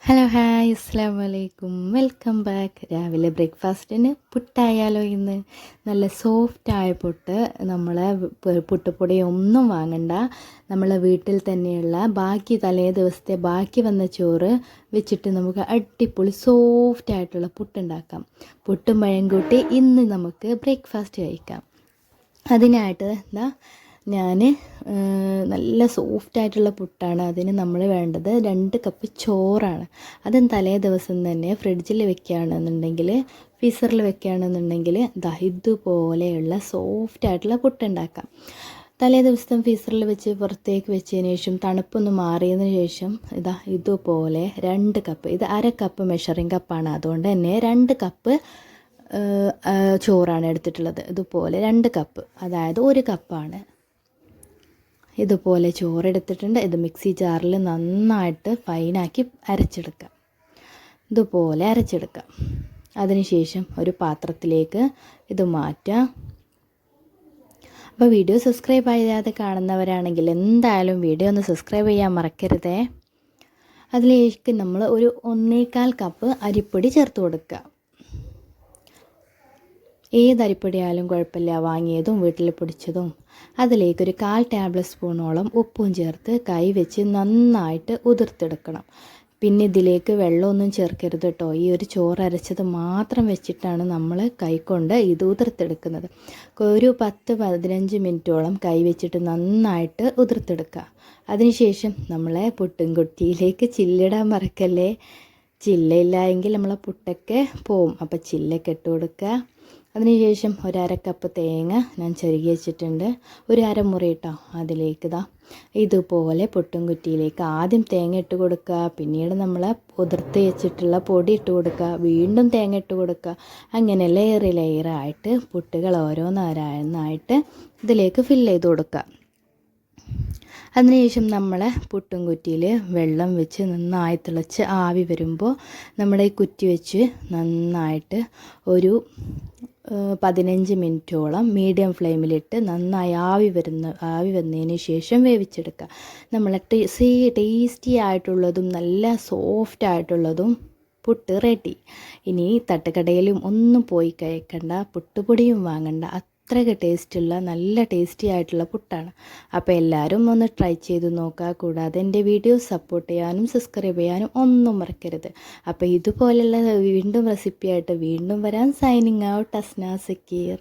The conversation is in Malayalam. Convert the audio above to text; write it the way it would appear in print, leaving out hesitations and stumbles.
ഹലോ ഹായ് അസ്സലാമു അലൈക്കും, വെൽക്കം ബാക്ക്. രാവിലെ ബ്രേക്ക്ഫാസ്റ്റിന് പുട്ടായാലോ ഇന്ന്. നല്ല സോഫ്റ്റായ പുട്ട്. നമ്മളെ പുട്ടുപൊടി ഒന്നും വാങ്ങണ്ട, നമ്മളെ വീട്ടിൽ തന്നെയുള്ള തലേ ദിവസത്തെ ബാക്കി വന്ന ചോറ് വെച്ചിട്ട് നമുക്ക് അടിപൊളി സോഫ്റ്റായിട്ടുള്ള പുട്ടുണ്ടാക്കാം. പുട്ടും പഴം കൂട്ടി ഇന്ന് നമുക്ക് ബ്രേക്ക്ഫാസ്റ്റ് കഴിക്കാം. അതിനായിട്ട് ഞാൻ നല്ല സോഫ്റ്റായിട്ടുള്ള പുട്ടാണ്. അതിന് നമ്മൾ വേണ്ടത് 2 കപ്പ് ചോറാണ്. അതും തലേ ദിവസം തന്നെ ഫ്രിഡ്ജിൽ വെക്കുകയാണെന്നുണ്ടെങ്കിൽ, ഫ്രീസറിൽ വെക്കുകയാണെന്നുണ്ടെങ്കിൽ ഇതുപോലെയുള്ള സോഫ്റ്റായിട്ടുള്ള പുട്ടുണ്ടാക്കാം. തലേ ദിവസം ഫ്രീസറിൽ വെച്ച് പുറത്തേക്ക് വെച്ചതിന് ശേഷം തണുപ്പൊന്ന് മാറിയതിന് ശേഷം ഇതുപോലെ 2 കപ്പ്, ഇത് 1/2 കപ്പ് മെഷറിംഗ് കപ്പാണ്, അതുകൊണ്ട് തന്നെ 2 കപ്പ് ചോറാണ് എടുത്തിട്ടുള്ളത്. ഇതുപോലെ 2 കപ്പ്, അതായത് 1 കപ്പാണ്. ഇതുപോലെ ചോറെടുത്തിട്ടുണ്ട്. ഇത് മിക്സി ജാറിൽ നന്നായിട്ട് ഫൈനാക്കി അരച്ചെടുക്കാം. ഇതുപോലെ അരച്ചെടുക്കാം. അതിനുശേഷം ഒരു പാത്രത്തിലേക്ക് ഇത് മാറ്റാം. അപ്പോൾ വീഡിയോ സബ്സ്ക്രൈബ് ചെയ്യാതെ കാണുന്നവരാണെങ്കിൽ എന്തായാലും വീഡിയോ ഒന്ന് സബ്സ്ക്രൈബ് ചെയ്യാൻ മറക്കരുതേ. അതിലേക്ക് നമ്മൾ ഒരു 1/4 കപ്പ് അരിപ്പൊടി ചേർത്ത് കൊടുക്കുക. ഏത് അരിപ്പൊടിയായാലും കുഴപ്പമില്ല, വാങ്ങിയതും വീട്ടിൽ പൊടിച്ചതും. അതിലേക്കൊരു 1/4 ടേബിൾ സ്പൂണോളം ഉപ്പും ചേർത്ത് കൈ വെച്ച് നന്നായിട്ട് ഉതിർത്തെടുക്കണം. പിന്നെ ഇതിലേക്ക് വെള്ളമൊന്നും ചേർക്കരുത് കേട്ടോ. ഈ ഒരു ചോറ് അരച്ചത് മാത്രം വെച്ചിട്ടാണ് നമ്മൾ കൈകൊണ്ട് ഇത് ഉതിർത്തെടുക്കുന്നത്. ഒരു 10-15 മിനിറ്റോളം കൈ വെച്ചിട്ട് നന്നായിട്ട് ഉതിർത്തെടുക്കുക. അതിനുശേഷം നമ്മളെ പുട്ടും കുറ്റിയിലേക്ക് ചില്ലിടാൻ മറക്കല്ലേ. ചില്ലയില്ല എങ്കിൽ നമ്മളെ പുട്ടൊക്കെ പോവും. അപ്പോൾ ചില്ലൊക്കെ ഇട്ട് കൊടുക്കുക. അതിനുശേഷം ഒരു 1/2 കപ്പ് തേങ്ങ ഞാൻ ചെരുകി വെച്ചിട്ടുണ്ട്, ഒരു അരമുറി കേട്ടോ. അതിലേക്ക് ഇതുപോലെ പുട്ടും കുറ്റിയിലേക്ക് ആദ്യം തേങ്ങ ഇട്ട് കൊടുക്കുക, പിന്നീട് നമ്മൾ ഉതിർത്ത് വെച്ചിട്ടുള്ള പൊടി ഇട്ട് കൊടുക്കുക, വീണ്ടും തേങ്ങ ഇട്ട് കൊടുക്കുക. അങ്ങനെ ലെയറായിട്ട് പുട്ടുകൾ ഓരോന്നായിട്ട് ഇതിലേക്ക് ഫില്ല് ചെയ്ത് കൊടുക്കുക. അതിനുശേഷം നമ്മൾ പുട്ടും കുറ്റിയിൽ വെള്ളം വെച്ച് നന്നായി തിളച്ച് ആവി വരുമ്പോൾ നമ്മുടെ ഈ കുറ്റി വെച്ച് നന്നായിട്ട് ഒരു 15 മിനിറ്റോളം മീഡിയം ഫ്ലെയിമിലിട്ട് നന്നായി ആവി വന്നതിന് ശേഷം വേവിച്ചെടുക്കുക. നമ്മൾ ടേസ്റ്റി ആയിട്ടുള്ളതും നല്ല സോഫ്റ്റ് ആയിട്ടുള്ളതും പുട്ട് റെഡി. ഇനി തട്ടുകടയിലും ഒന്നും പോയി കഴിക്കണ്ട, പുട്ടുപൊടിയും വാങ്ങണ്ട, അത്രയ്ക്ക് ടേസ്റ്റുള്ള നല്ല ടേസ്റ്റി ആയിട്ടുള്ള പുട്ടാണ്. അപ്പോൾ എല്ലാവരും ഒന്ന് ട്രൈ ചെയ്ത് നോക്കുക. കൂടാതെ എൻ്റെ വീഡിയോ സപ്പോർട്ട് ചെയ്യാനും സബ്സ്ക്രൈബ് ചെയ്യാനും ഒന്നും മറക്കരുത്. അപ്പോൾ ഇതുപോലെയുള്ള വീണ്ടും റെസിപ്പിയായിട്ട് വീണ്ടും വരാൻ. Signing out, Asna Zakir.